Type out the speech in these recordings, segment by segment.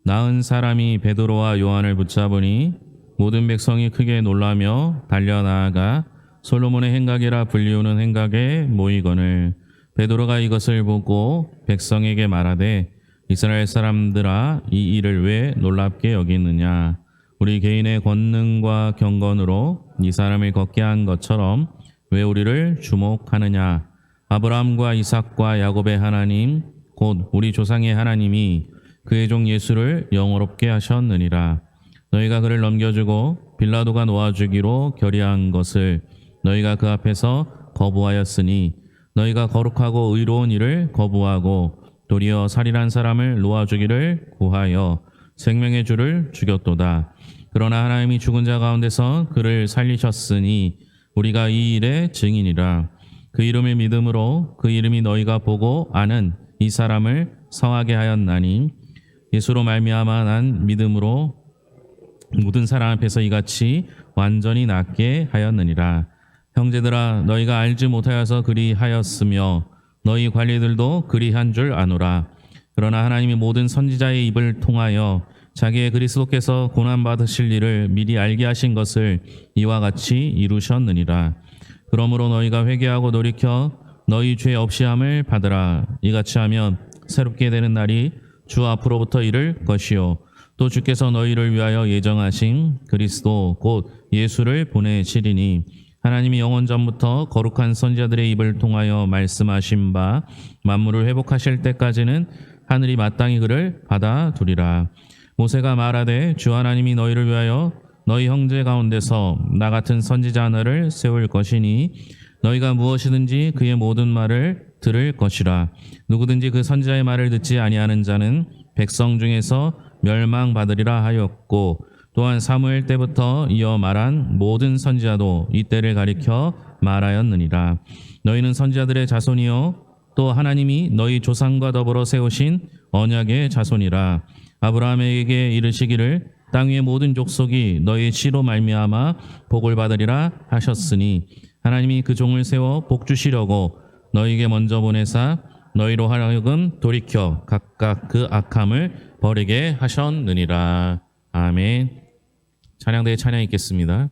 나은 사람이 베드로와 요한을 붙잡으니 모든 백성이 크게 놀라며 달려나아가 솔로몬의 행각이라 불리우는 행각에 모이거늘 베드로가 이것을 보고 백성에게 말하되 이스라엘 사람들아 이 일을 왜 놀랍게 여기느냐 우리 개인의 권능과 경건으로 이 사람을 걷게 한 것처럼 왜 우리를 주목하느냐 아브라함과 이삭과 야곱의 하나님 곧 우리 조상의 하나님이 그의 종 예수를 영원롭게 하셨느니라. 너희가 그를 넘겨주고 빌라도가 놓아주기로 결의한 것을 너희가 그 앞에서 거부하였으니 너희가 거룩하고 의로운 일을 거부하고 도리어 살인한 사람을 놓아주기를 구하여 생명의 주를 죽였도다. 그러나 하나님이 죽은 자 가운데서 그를 살리셨으니 우리가 이 일의 증인이라. 그 이름을 믿음으로 그 이름이 너희가 보고 아는 이 사람을 성하게 하였나니 예수로 말미암아 난 믿음으로 모든 사람 앞에서 이같이 완전히 낫게 하였느니라. 형제들아 너희가 알지 못하여서 그리하였으며 너희 관리들도 그리한 줄 아노라. 그러나 하나님이 모든 선지자의 입을 통하여 자기의 그리스도께서 고난받으실 일을 미리 알게 하신 것을 이와 같이 이루셨느니라. 그러므로 너희가 회개하고 돌이켜 너희 죄 없이함을 받으라. 이같이 하면 새롭게 되는 날이 주 앞으로부터 이를 것이요 또 주께서 너희를 위하여 예정하신 그리스도 곧 예수를 보내시리니 하나님이 영원 전부터 거룩한 선지자들의 입을 통하여 말씀하신 바 만물을 회복하실 때까지는 하늘이 마땅히 그를 받아두리라. 모세가 말하되 주 하나님이 너희를 위하여 너희 형제 가운데서 나 같은 선지자 하나를 세울 것이니 너희가 무엇이든지 그의 모든 말을 들을 것이라. 누구든지 그 선지자의 말을 듣지 아니하는 자는 백성 중에서 멸망받으리라 하였고 또한 사무엘 때부터 이어 말한 모든 선지자도 이때를 가리켜 말하였느니라. 너희는 선지자들의 자손이요 또 하나님이 너희 조상과 더불어 세우신 언약의 자손이라. 아브라함에게 이르시기를 땅 위의 모든 족속이 너희 씨로 말미암아 복을 받으리라 하셨으니 하나님이 그 종을 세워 복 주시려고 너희에게 먼저 보내사 너희로 하여금 돌이켜 각각 그 악함을 버리게 하셨느니라. 아멘. 찬양대에 찬양 있겠습니다.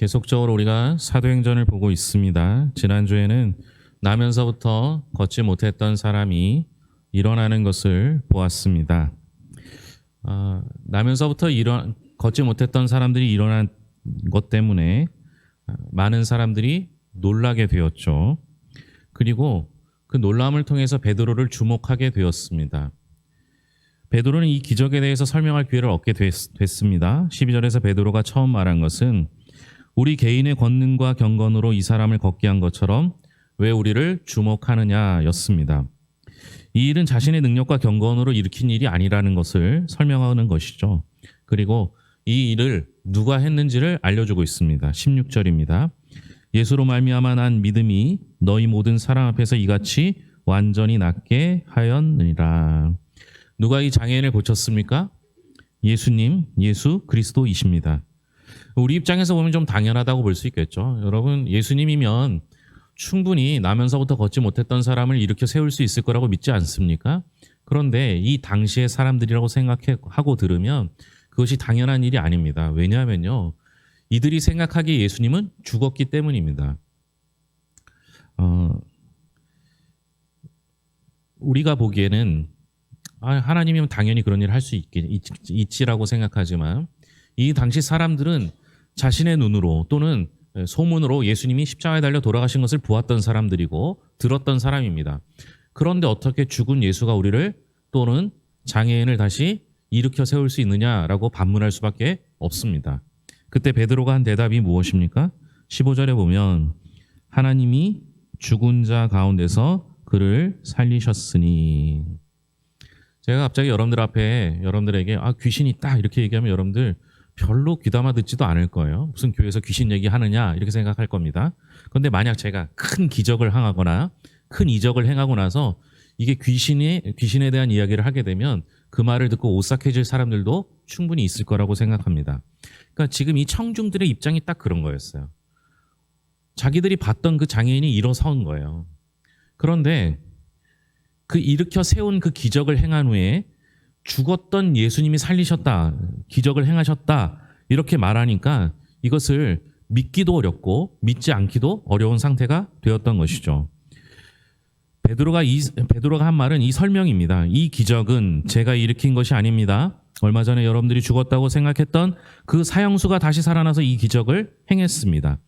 계속적으로 우리가 사도행전을 보고 있습니다. 지난주에는 나면서부터 걷지 못했던 사람이 일어나는 것을 보았습니다. 나면서부터 걷지 못했던 사람들이 일어난 것 때문에 많은 사람들이 놀라게 되었죠. 그리고 그 놀라움을 통해서 베드로를 주목하게 되었습니다. 베드로는 이 기적에 대해서 설명할 기회를 얻게 됐습니다. 12절에서 베드로가 처음 말한 것은 우리 개인의 권능과 경건으로 이 사람을 걷게 한 것처럼 왜 우리를 주목하느냐였습니다. 이 일은 자신의 능력과 경건으로 일으킨 일이 아니라는 것을 설명하는 것이죠. 그리고 이 일을 누가 했는지를 알려주고 있습니다. 16절입니다. 예수로 말미암아 난 믿음이 너희 모든 사람 앞에서 이같이 완전히 낫게 하였느니라. 누가 이 장애인을 고쳤습니까? 예수님, 예수 그리스도이십니다. 우리 입장에서 보면 좀 당연하다고 볼 수 있겠죠. 여러분, 예수님이면 충분히 나면서부터 걷지 못했던 사람을 일으켜 세울 수 있을 거라고 믿지 않습니까? 그런데 이 당시의 사람들이라고 생각하고 들으면 그것이 당연한 일이 아닙니다. 왜냐하면요, 이들이 생각하기에 예수님은 죽었기 때문입니다. 우리가 보기에는 하나님이면 당연히 그런 일을 할 수 있지라고 생각하지만 이 당시 사람들은 자신의 눈으로 또는 소문으로 예수님이 십자가에 달려 돌아가신 것을 보았던 사람들이고 들었던 사람입니다. 그런데 어떻게 죽은 예수가 우리를 또는 장애인을 다시 일으켜 세울 수 있느냐라고 반문할 수밖에 없습니다. 그때 베드로가 한 대답이 무엇입니까? 15절에 보면 하나님이 죽은 자 가운데서 그를 살리셨으니. 제가 갑자기 여러분들 앞에 여러분들에게 귀신이 있다 이렇게 얘기하면 여러분들 별로 귀담아 듣지도 않을 거예요. 무슨 교회에서 귀신 얘기하느냐 이렇게 생각할 겁니다. 그런데 만약 제가 큰 기적을 행하거나 큰 이적을 행하고 나서 이게 귀신에 대한 이야기를 하게 되면 그 말을 듣고 오싹해질 사람들도 충분히 있을 거라고 생각합니다. 그러니까 지금 이 청중들의 입장이 딱 그런 거였어요. 자기들이 봤던 그 장애인이 일어선 거예요. 그런데 그 일으켜 세운 그 기적을 행한 후에 죽었던 예수님이 살리셨다, 기적을 행하셨다 이렇게 말하니까 이것을 믿기도 어렵고 믿지 않기도 어려운 상태가 되었던 것이죠. 베드로가 한 말은 이 설명입니다. 이 기적은 제가 일으킨 것이 아닙니다. 얼마 전에 여러분들이 죽었다고 생각했던 그 사형수가 다시 살아나서 이 기적을 행했습니다.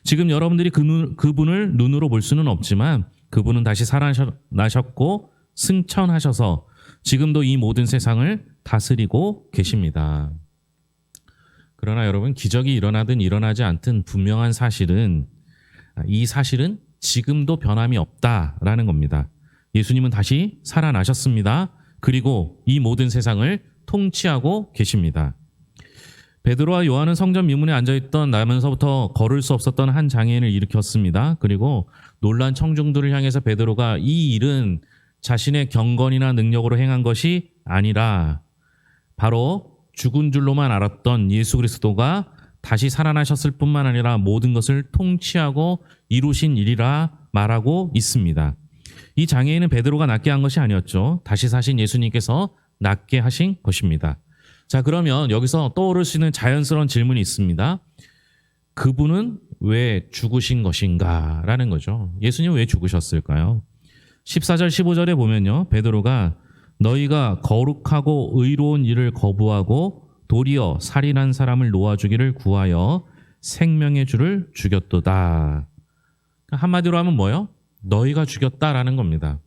지금 여러분들이 그분을 눈으로 볼 수는 없지만 그분은 다시 살아나셨고 승천하셔서 지금도 이 모든 세상을 다스리고 계십니다. 그러나 여러분, 기적이 일어나든 일어나지 않든 분명한 사실은 이 사실은 지금도 변함이 없다라는 겁니다. 예수님은 다시 살아나셨습니다. 그리고 이 모든 세상을 통치하고 계십니다. 베드로와 요한은 성전 미문에 앉아있던 나면서부터 걸을 수 없었던 한 장애인을 일으켰습니다. 그리고 놀란 청중들을 향해서 베드로가 이 일은 자신의 경건이나 능력으로 행한 것이 아니라 바로 죽은 줄로만 알았던 예수 그리스도가 다시 살아나셨을 뿐만 아니라 모든 것을 통치하고 이루신 일이라 말하고 있습니다. 이 장애인은 베드로가 낫게 한 것이 아니었죠. 다시 사신 예수님께서 낫게 하신 것입니다. 자, 그러면 여기서 떠오를 수 있는 자연스러운 질문이 있습니다. 그분은 왜 죽으신 것인가? 라는 거죠. 예수님은 왜 죽으셨을까요? 14절 15절에 보면요, 베드로가 너희가 거룩하고 의로운 일을 거부하고 도리어 살인한 사람을 놓아주기를 구하여 생명의 주를 죽였도다. 한마디로 하면 뭐요? 너희가 죽였다라는 겁니다.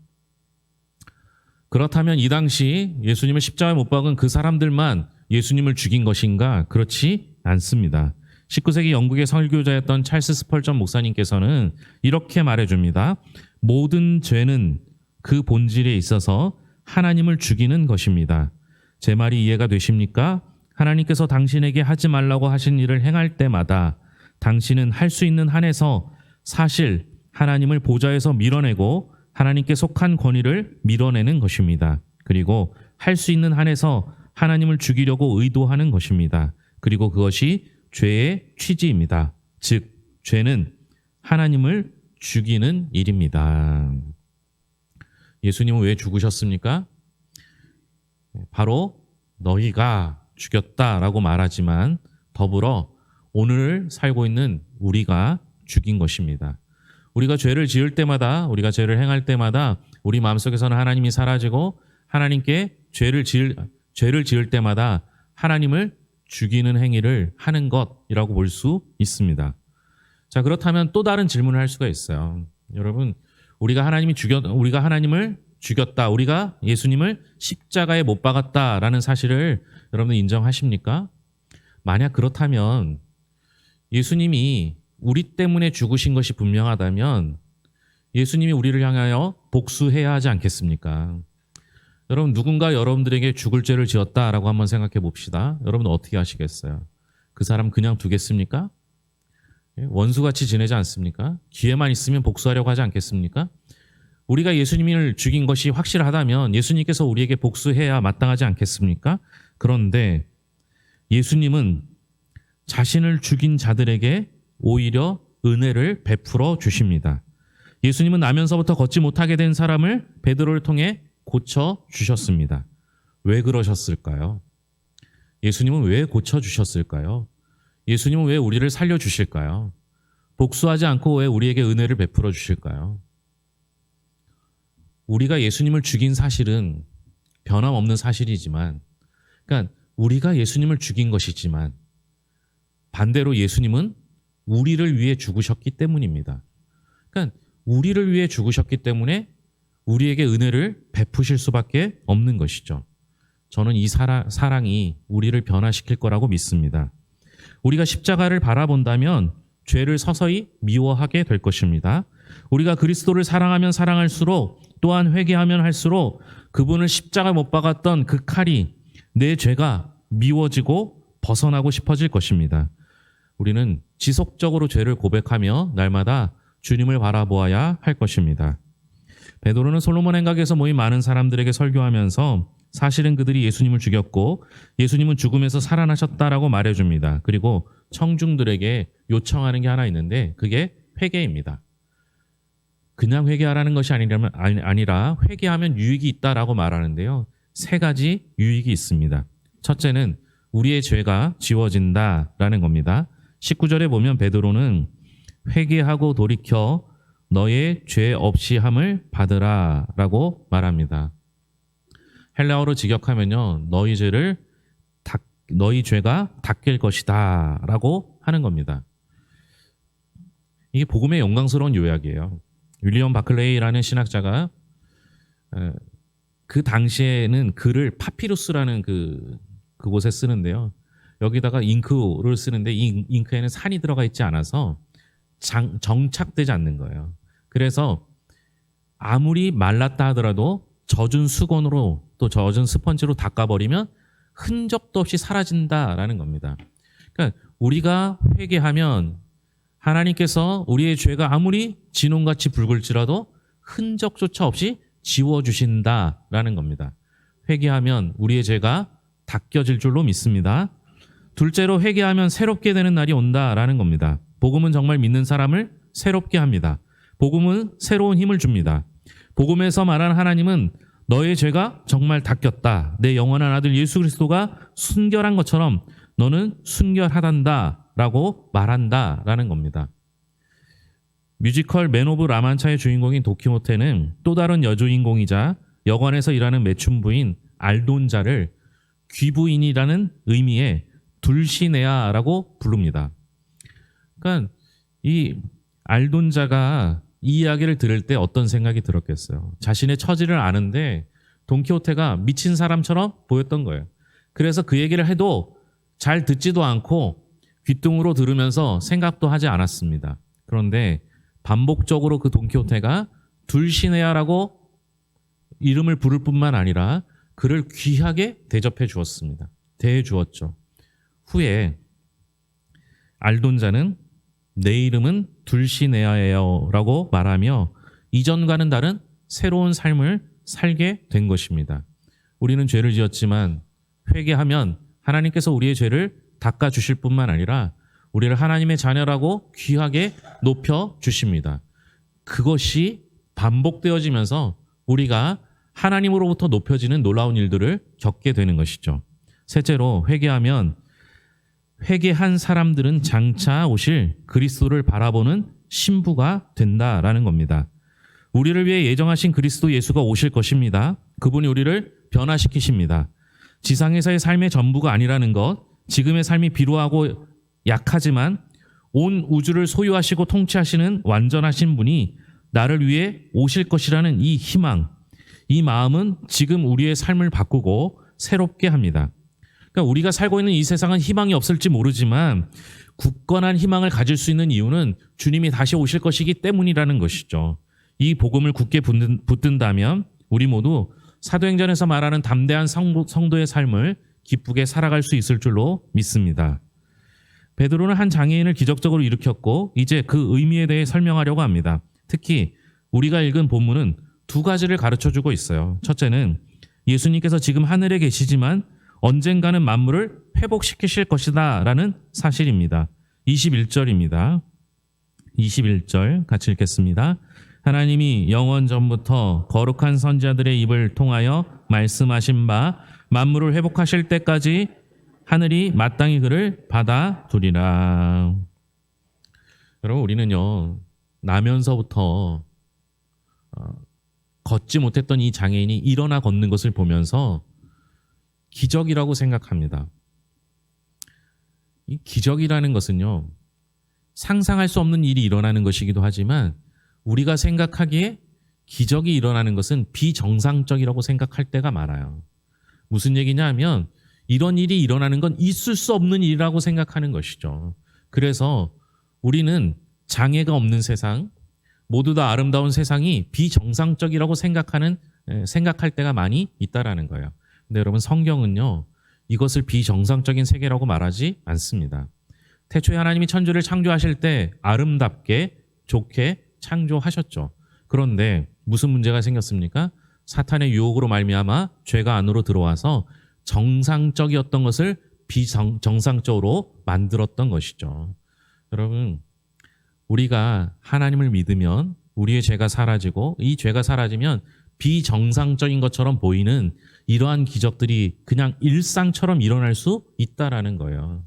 그렇다면 이 당시 예수님을 십자가에 못 박은 그 사람들만 예수님을 죽인 것인가? 그렇지 않습니다. 19세기 영국의 설교자였던 찰스 스펄전 목사님께서는 이렇게 말해줍니다. 모든 죄는 그 본질에 있어서 하나님을 죽이는 것입니다. 제 말이 이해가 되십니까? 하나님께서 당신에게 하지 말라고 하신 일을 행할 때마다 당신은 할 수 있는 한에서 사실 하나님을 보좌에서 밀어내고 하나님께 속한 권위를 밀어내는 것입니다. 그리고 할 수 있는 한에서 하나님을 죽이려고 의도하는 것입니다. 그리고 그것이 죄의 취지입니다. 즉, 죄는 하나님을 죽이는 일입니다. 예수님은 왜 죽으셨습니까? 바로 너희가 죽였다라고 말하지만 더불어 오늘을 살고 있는 우리가 죽인 것입니다. 우리가 죄를 지을 때마다, 우리가 죄를 행할 때마다 우리 마음속에서는 하나님이 사라지고 하나님께 죄를 지을 때마다 하나님을 죽이는 행위를 하는 것이라고 볼 수 있습니다. 자, 그렇다면 또 다른 질문을 할 수가 있어요. 여러분, 우리가 하나님을 죽였다. 우리가 예수님을 십자가에 못 박았다라는 사실을 여러분 인정하십니까? 만약 그렇다면 예수님이 우리 때문에 죽으신 것이 분명하다면 예수님이 우리를 향하여 복수해야 하지 않겠습니까? 여러분, 누군가 여러분들에게 죽을 죄를 지었다라고 한번 생각해 봅시다. 여러분 어떻게 하시겠어요? 그 사람 그냥 두겠습니까? 원수같이 지내지 않습니까? 기회만 있으면 복수하려고 하지 않겠습니까? 우리가 예수님을 죽인 것이 확실하다면 예수님께서 우리에게 복수해야 마땅하지 않겠습니까? 그런데 예수님은 자신을 죽인 자들에게 오히려 은혜를 베풀어 주십니다. 예수님은 나면서부터 걷지 못하게 된 사람을 베드로를 통해 고쳐 주셨습니다. 왜 그러셨을까요? 예수님은 왜 고쳐 주셨을까요? 예수님은 왜 우리를 살려 주실까요? 복수하지 않고 왜 우리에게 은혜를 베풀어 주실까요? 우리가 예수님을 죽인 사실은 변함없는 사실이지만, 그러니까 우리가 예수님을 죽인 것이지만 반대로 예수님은 우리를 위해 죽으셨기 때문입니다. 그러니까 우리를 위해 죽으셨기 때문에 우리에게 은혜를 베푸실 수밖에 없는 것이죠. 저는 이 사랑이 우리를 변화시킬 거라고 믿습니다. 우리가 십자가를 바라본다면 죄를 서서히 미워하게 될 것입니다. 우리가 그리스도를 사랑하면 사랑할수록, 또한 회개하면 할수록 그분을 십자가에 못 박았던 그 칼이, 내 죄가 미워지고 벗어나고 싶어질 것입니다. 우리는 지속적으로 죄를 고백하며 날마다 주님을 바라보아야 할 것입니다. 베드로는 솔로몬 행각에서 모인 많은 사람들에게 설교하면서 사실은 그들이 예수님을 죽였고 예수님은 죽음에서 살아나셨다라고 말해줍니다. 그리고 청중들에게 요청하는 게 하나 있는데 그게 회개입니다. 그냥 회개하라는 것이 아니라 회개하면 유익이 있다라고 말하는데요. 세 가지 유익이 있습니다. 첫째는 우리의 죄가 지워진다라는 겁니다. 19절에 보면 베드로는 회개하고 돌이켜 너의 죄 없이 함을 받으라 라고 말합니다. 헬라어로 직역하면요, 너희 죄가 닦일 것이다 라고 하는 겁니다. 이게 복음의 영광스러운 요약이에요. 윌리엄 바클레이라는 신학자가 그 당시에는 글을 파피루스라는 그곳에 쓰는데요. 여기다가 잉크를 쓰는데 이 잉크에는 산이 들어가 있지 않아서 정착되지 않는 거예요. 그래서 아무리 말랐다 하더라도 젖은 수건으로 또 젖은 스펀지로 닦아버리면 흔적도 없이 사라진다라는 겁니다. 그러니까 우리가 회개하면 하나님께서 우리의 죄가 아무리 진홍같이 붉을지라도 흔적조차 없이 지워주신다라는 겁니다. 회개하면 우리의 죄가 닦여질 줄로 믿습니다. 둘째로 회개하면 새롭게 되는 날이 온다라는 겁니다. 복음은 정말 믿는 사람을 새롭게 합니다. 복음은 새로운 힘을 줍니다. 복음에서 말하는 하나님은 너의 죄가 정말 닦였다. 내 영원한 아들 예수 그리스도가 순결한 것처럼 너는 순결하단다라고 말한다라는 겁니다. 뮤지컬 맨 오브 라만차의 주인공인 도키호테는 또 다른 여주인공이자 여관에서 일하는 매춘부인 알돈자를 귀부인이라는 의미의 둘시네아라고 부릅니다. 그러니까 이 알돈자가 이 이야기를 들을 때 어떤 생각이 들었겠어요. 자신의 처지를 아는데 돈키호테가 미친 사람처럼 보였던 거예요. 그래서 그 얘기를 해도 잘 듣지도 않고 귓등으로 들으면서 생각도 하지 않았습니다. 그런데 반복적으로 그 돈키호테가 둘시네아라고 이름을 부를 뿐만 아니라 그를 귀하게 대접해 주었습니다. 대해 주었죠. 후에 알돈자는 내 이름은 둘시네아예요 라고 말하며 이전과는 다른 새로운 삶을 살게 된 것입니다. 우리는 죄를 지었지만 회개하면 하나님께서 우리의 죄를 닦아주실 뿐만 아니라 우리를 하나님의 자녀라고 귀하게 높여주십니다. 그것이 반복되어지면서 우리가 하나님으로부터 높여지는 놀라운 일들을 겪게 되는 것이죠. 셋째로 회개하면 회개한 사람들은 장차 오실 그리스도를 바라보는 신부가 된다라는 겁니다. 우리를 위해 예정하신 그리스도 예수가 오실 것입니다. 그분이 우리를 변화시키십니다. 지상에서의 삶의 전부가 아니라는 것, 지금의 삶이 비루하고 약하지만 온 우주를 소유하시고 통치하시는 완전하신 분이 나를 위해 오실 것이라는 이 희망, 이 마음은 지금 우리의 삶을 바꾸고 새롭게 합니다. 그러니까 우리가 살고 있는 이 세상은 희망이 없을지 모르지만 굳건한 희망을 가질 수 있는 이유는 주님이 다시 오실 것이기 때문이라는 것이죠. 이 복음을 굳게 붙든다면 우리 모두 사도행전에서 말하는 담대한 성도의 삶을 기쁘게 살아갈 수 있을 줄로 믿습니다. 베드로는 한 장애인을 기적적으로 일으켰고 이제 그 의미에 대해 설명하려고 합니다. 특히 우리가 읽은 본문은 두 가지를 가르쳐주고 있어요. 첫째는 예수님께서 지금 하늘에 계시지만 언젠가는 만물을 회복시키실 것이다 라는 사실입니다. 21절입니다. 21절 같이 읽겠습니다. 하나님이 영원 전부터 거룩한 선지자들의 입을 통하여 말씀하신 바 만물을 회복하실 때까지 하늘이 마땅히 그를 받아두리라. 여러분, 우리는요 나면서부터 걷지 못했던 이 장애인이 일어나 걷는 것을 보면서 기적이라고 생각합니다. 이 기적이라는 것은요 상상할 수 없는 일이 일어나는 것이기도 하지만 우리가 생각하기에 기적이 일어나는 것은 비정상적이라고 생각할 때가 많아요. 무슨 얘기냐 하면 이런 일이 일어나는 건 있을 수 없는 일이라고 생각하는 것이죠. 그래서 우리는 장애가 없는 세상, 모두 다 아름다운 세상이 비정상적이라고 생각할 때가 많이 있다라는 거예요. 근데 여러분, 성경은요 이것을 비정상적인 세계라고 말하지 않습니다. 태초에 하나님이 천지를 창조하실 때 아름답게 좋게 창조하셨죠. 그런데 무슨 문제가 생겼습니까? 사탄의 유혹으로 말미암아 죄가 안으로 들어와서 정상적이었던 것을 비정상적으로 만들었던 것이죠. 여러분, 우리가 하나님을 믿으면 우리의 죄가 사라지고 이 죄가 사라지면 비정상적인 것처럼 보이는 이러한 기적들이 그냥 일상처럼 일어날 수 있다라는 거예요.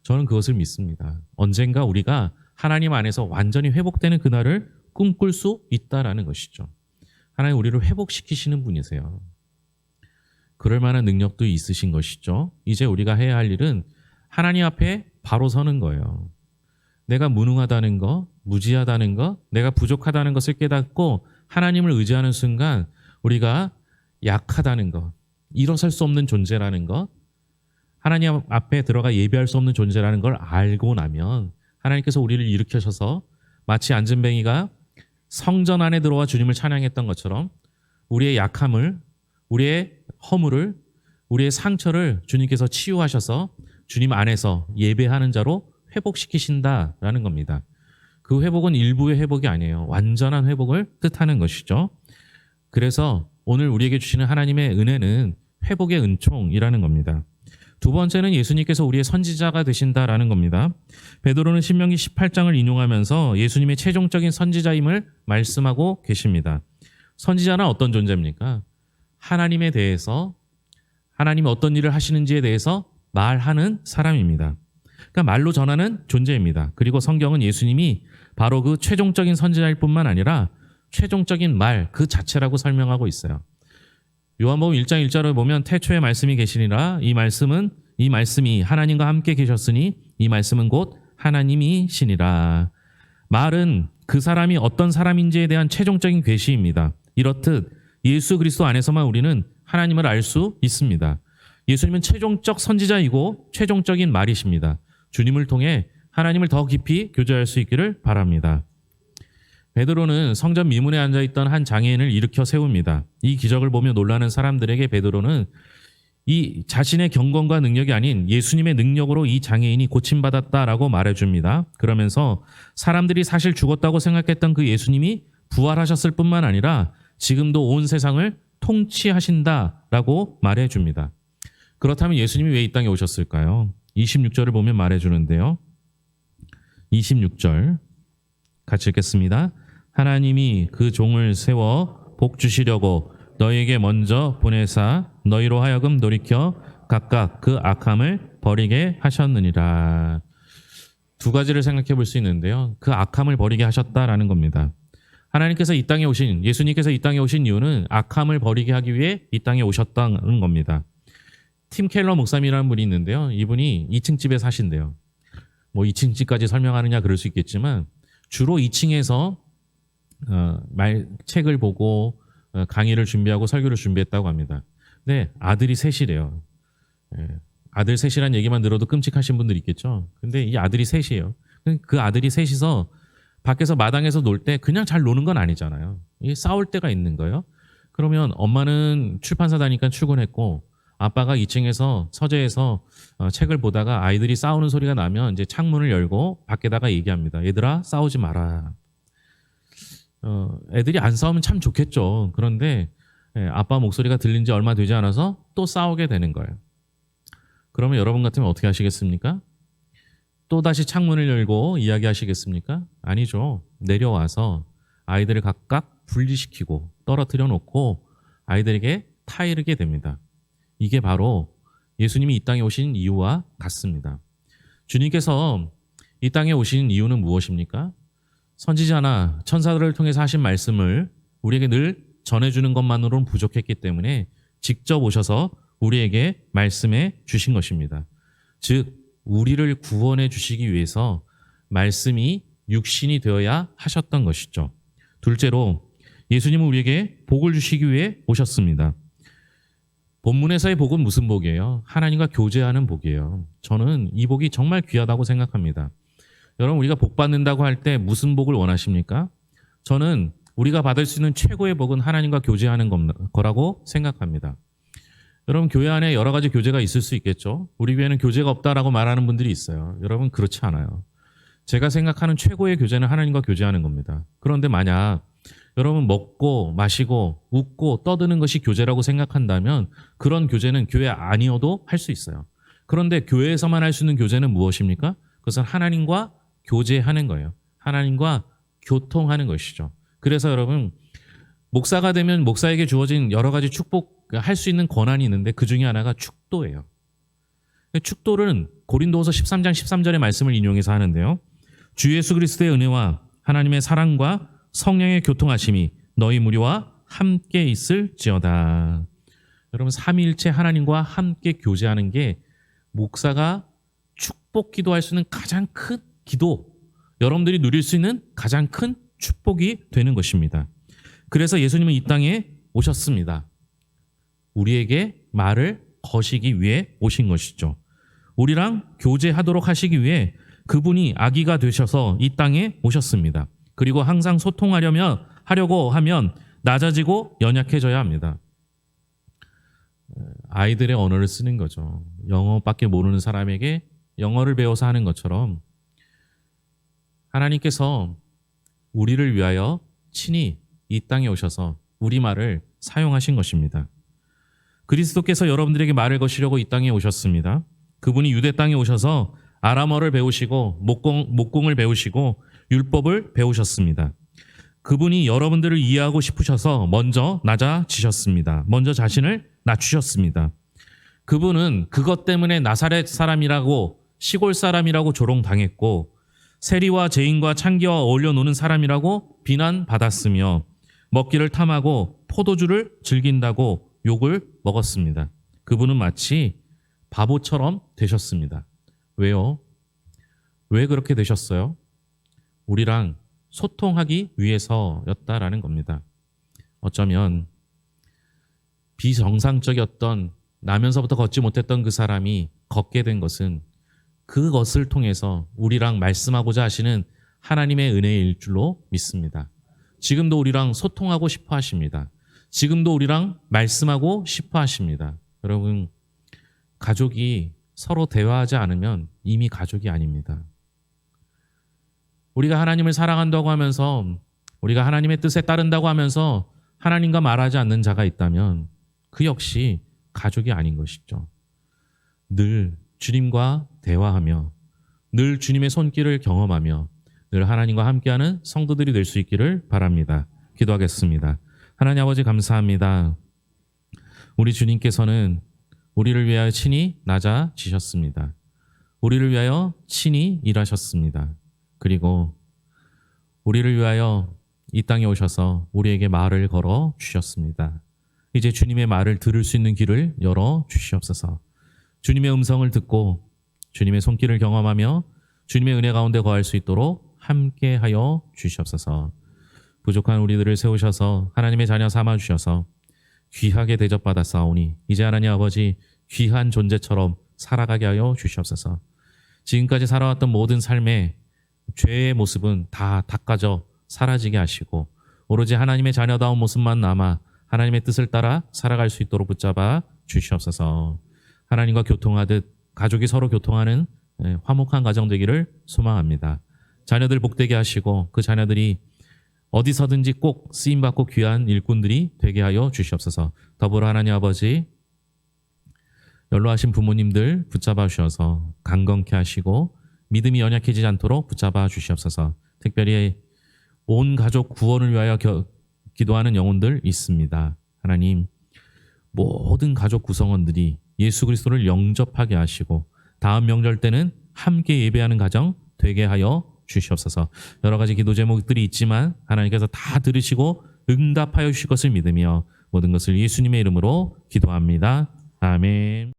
저는 그것을 믿습니다. 언젠가 우리가 하나님 안에서 완전히 회복되는 그날을 꿈꿀 수 있다라는 것이죠. 하나님 우리를 회복시키시는 분이세요. 그럴 만한 능력도 있으신 것이죠. 이제 우리가 해야 할 일은 하나님 앞에 바로 서는 거예요. 내가 무능하다는 것, 무지하다는 것, 내가 부족하다는 것을 깨닫고 하나님을 의지하는 순간 우리가 약하다는 것, 일어설 수 없는 존재라는 것, 하나님 앞에 들어가 예배할 수 없는 존재라는 걸 알고 나면 하나님께서 우리를 일으키셔서 마치 안전뱅이가 성전 안에 들어와 주님을 찬양했던 것처럼 우리의 약함을, 우리의 허물을, 우리의 상처를 주님께서 치유하셔서 주님 안에서 예배하는 자로 회복시키신다라는 겁니다. 그 회복은 일부의 회복이 아니에요. 완전한 회복을 뜻하는 것이죠. 그래서 오늘 우리에게 주시는 하나님의 은혜는 회복의 은총이라는 겁니다. 두 번째는 예수님께서 우리의 선지자가 되신다라는 겁니다. 베드로는 신명기 18장을 인용하면서 예수님의 최종적인 선지자임을 말씀하고 계십니다. 선지자는 어떤 존재입니까? 하나님에 대해서, 하나님이 어떤 일을 하시는지에 대해서 말하는 사람입니다. 그러니까 말로 전하는 존재입니다. 그리고 성경은 예수님이 바로 그 최종적인 선지자일 뿐만 아니라 최종적인 말 그 자체라고 설명하고 있어요. 요한복음 1장 1절을 보면 태초에 말씀이 계시니라. 이 말씀이 하나님과 함께 계셨으니 이 말씀은 곧 하나님이시니라. 말은 그 사람이 어떤 사람인지에 대한 최종적인 계시입니다. 이렇듯 예수 그리스도 안에서만 우리는 하나님을 알 수 있습니다. 예수님은 최종적 선지자이고 최종적인 말이십니다. 주님을 통해 하나님을 더 깊이 교제할 수 있기를 바랍니다. 베드로는 성전 미문에 앉아있던 한 장애인을 일으켜 세웁니다. 이 기적을 보며 놀라는 사람들에게 베드로는 이 자신의 경건과 능력이 아닌 예수님의 능력으로 이 장애인이 고침받았다라고 말해줍니다. 그러면서 사람들이 사실 죽었다고 생각했던 그 예수님이 부활하셨을 뿐만 아니라 지금도 온 세상을 통치하신다라고 말해줍니다. 그렇다면 예수님이 왜 이 땅에 오셨을까요? 26절을 보면 말해주는데요. 26절 같이 읽겠습니다. 하나님이 그 종을 세워 복 주시려고 너희에게 먼저 보내사 너희로 하여금 돌이켜 각각 그 악함을 버리게 하셨느니라. 두 가지를 생각해 볼 수 있는데요. 그 악함을 버리게 하셨다라는 겁니다. 하나님께서 이 땅에 오신, 예수님께서 이 땅에 오신 이유는 악함을 버리게 하기 위해 이 땅에 오셨다는 겁니다. 팀 켈러 목사님이라는 분이 있는데요. 이분이 2층 집에 사신대요. 뭐 2층 집까지 설명하느냐 그럴 수 있겠지만 주로 2층에서 책을 보고 강의를 준비하고 설교를 준비했다고 합니다. 근데 아들이 셋이래요. 아들 셋이란 얘기만 들어도 끔찍하신 분들 있겠죠. 근데 이 아들이 셋이에요. 그 아들이 셋이서 밖에서 마당에서 놀 때 그냥 잘 노는 건 아니잖아요. 싸울 때가 있는 거예요. 그러면 엄마는 출판사 다니까 출근했고 아빠가 2층에서 서재에서 책을 보다가 아이들이 싸우는 소리가 나면 이제 창문을 열고 밖에다가 얘기합니다. 얘들아 싸우지 마라. 애들이 안 싸우면 참 좋겠죠. 그런데 아빠 목소리가 들린 지 얼마 되지 않아서 또 싸우게 되는 거예요. 그러면 여러분 같으면 어떻게 하시겠습니까? 또다시 창문을 열고 이야기하시겠습니까? 아니죠. 내려와서 아이들을 각각 분리시키고 떨어뜨려 놓고 아이들에게 타이르게 됩니다. 이게 바로 예수님이 이 땅에 오신 이유와 같습니다. 주님께서 이 땅에 오신 이유는 무엇입니까? 선지자나 천사들을 통해서 하신 말씀을 우리에게 늘 전해주는 것만으로는 부족했기 때문에 직접 오셔서 우리에게 말씀해 주신 것입니다. 즉 우리를 구원해 주시기 위해서 말씀이 육신이 되어야 하셨던 것이죠. 둘째로 예수님은 우리에게 복을 주시기 위해 오셨습니다. 본문에서의 복은 무슨 복이에요? 하나님과 교제하는 복이에요. 저는 이 복이 정말 귀하다고 생각합니다. 여러분 우리가 복 받는다고 할 때 무슨 복을 원하십니까? 저는 우리가 받을 수 있는 최고의 복은 하나님과 교제하는 거라고 생각합니다. 여러분 교회 안에 여러 가지 교제가 있을 수 있겠죠. 우리 교회는 교제가 없다라고 말하는 분들이 있어요. 여러분 그렇지 않아요. 제가 생각하는 최고의 교제는 하나님과 교제하는 겁니다. 그런데 만약 여러분 먹고 마시고 웃고 떠드는 것이 교제라고 생각한다면 그런 교제는 교회 아니어도 할 수 있어요. 그런데 교회에서만 할 수 있는 교제는 무엇입니까? 그것은 하나님과 교제하는 거예요. 하나님과 교통하는 것이죠. 그래서 여러분 목사가 되면 목사에게 주어진 여러 가지 축복할 수 있는 권한이 있는데 그 중에 하나가 축도예요. 축도는 고린도후서 13장 13절의 말씀을 인용해서 하는데요. 주 예수 그리스도의 은혜와 하나님의 사랑과 성령의 교통하심이 너희 무리와 함께 있을지어다. 여러분 삼위일체 하나님과 함께 교제하는 게 목사가 축복 기도할 수 있는 가장 큰 기도, 여러분들이 누릴 수 있는 가장 큰 축복이 되는 것입니다. 그래서 예수님은 이 땅에 오셨습니다. 우리에게 말을 거시기 위해 오신 것이죠. 우리랑 교제하도록 하시기 위해 그분이 아기가 되셔서 이 땅에 오셨습니다. 그리고 항상 하려고 하면 낮아지고 연약해져야 합니다. 아이들의 언어를 쓰는 거죠. 영어밖에 모르는 사람에게 영어를 배워서 하는 것처럼 하나님께서 우리를 위하여 친히 이 땅에 오셔서 우리말을 사용하신 것입니다. 그리스도께서 여러분들에게 말을 거시려고 이 땅에 오셨습니다. 그분이 유대 땅에 오셔서 아람어를 배우시고 목공을 배우시고 율법을 배우셨습니다. 그분이 여러분들을 이해하고 싶으셔서 먼저 낮아지셨습니다. 먼저 자신을 낮추셨습니다. 그분은 그것 때문에 나사렛 사람이라고 시골 사람이라고 조롱당했고 세리와 죄인과 창기와 어울려 노는 사람이라고 비난받았으며 먹기를 탐하고 포도주를 즐긴다고 욕을 먹었습니다. 그분은 마치 바보처럼 되셨습니다. 왜요? 왜 그렇게 되셨어요? 우리랑 소통하기 위해서였다라는 겁니다. 어쩌면 비정상적이었던 나면서부터 걷지 못했던 그 사람이 걷게 된 것은 그것을 통해서 우리랑 말씀하고자 하시는 하나님의 은혜일 줄로 믿습니다. 지금도 우리랑 소통하고 싶어 하십니다. 지금도 우리랑 말씀하고 싶어 하십니다. 여러분, 가족이 서로 대화하지 않으면 이미 가족이 아닙니다. 우리가 하나님을 사랑한다고 하면서 우리가 하나님의 뜻에 따른다고 하면서 하나님과 말하지 않는 자가 있다면 그 역시 가족이 아닌 것이죠. 늘 주님과 대화하며 늘 주님의 손길을 경험하며 늘 하나님과 함께하는 성도들이 될 수 있기를 바랍니다. 기도하겠습니다. 하나님 아버지 감사합니다. 우리 주님께서는 우리를 위하여 친히 낮아지셨습니다. 우리를 위하여 친히 일하셨습니다. 그리고 우리를 위하여 이 땅에 오셔서 우리에게 말을 걸어 주셨습니다. 이제 주님의 말을 들을 수 있는 길을 열어 주시옵소서. 주님의 음성을 듣고 주님의 손길을 경험하며 주님의 은혜 가운데 거할 수 있도록 함께하여 주시옵소서. 부족한 우리들을 세우셔서 하나님의 자녀 삼아 주셔서 귀하게 대접받아 싸우니 이제 하나님 아버지 귀한 존재처럼 살아가게 하여 주시옵소서. 지금까지 살아왔던 모든 삶의 죄의 모습은 다 닦아져 사라지게 하시고 오로지 하나님의 자녀다운 모습만 남아 하나님의 뜻을 따라 살아갈 수 있도록 붙잡아 주시옵소서. 하나님과 교통하듯 가족이 서로 교통하는 화목한 가정 되기를 소망합니다. 자녀들 복되게 하시고 그 자녀들이 어디서든지 꼭 쓰임받고 귀한 일꾼들이 되게 하여 주시옵소서. 더불어 하나님 아버지 연로하신 부모님들 붙잡아 주셔서 강건케 하시고 믿음이 연약해지지 않도록 붙잡아 주시옵소서. 특별히 온 가족 구원을 위하여 기도하는 영혼들 있습니다. 하나님 모든 가족 구성원들이 예수 그리스도를 영접하게 하시고 다음 명절 때는 함께 예배하는 가정 되게 하여 주시옵소서. 여러 가지 기도 제목들이 있지만 하나님께서 다 들으시고 응답하여 주실 것을 믿으며 모든 것을 예수님의 이름으로 기도합니다. 아멘.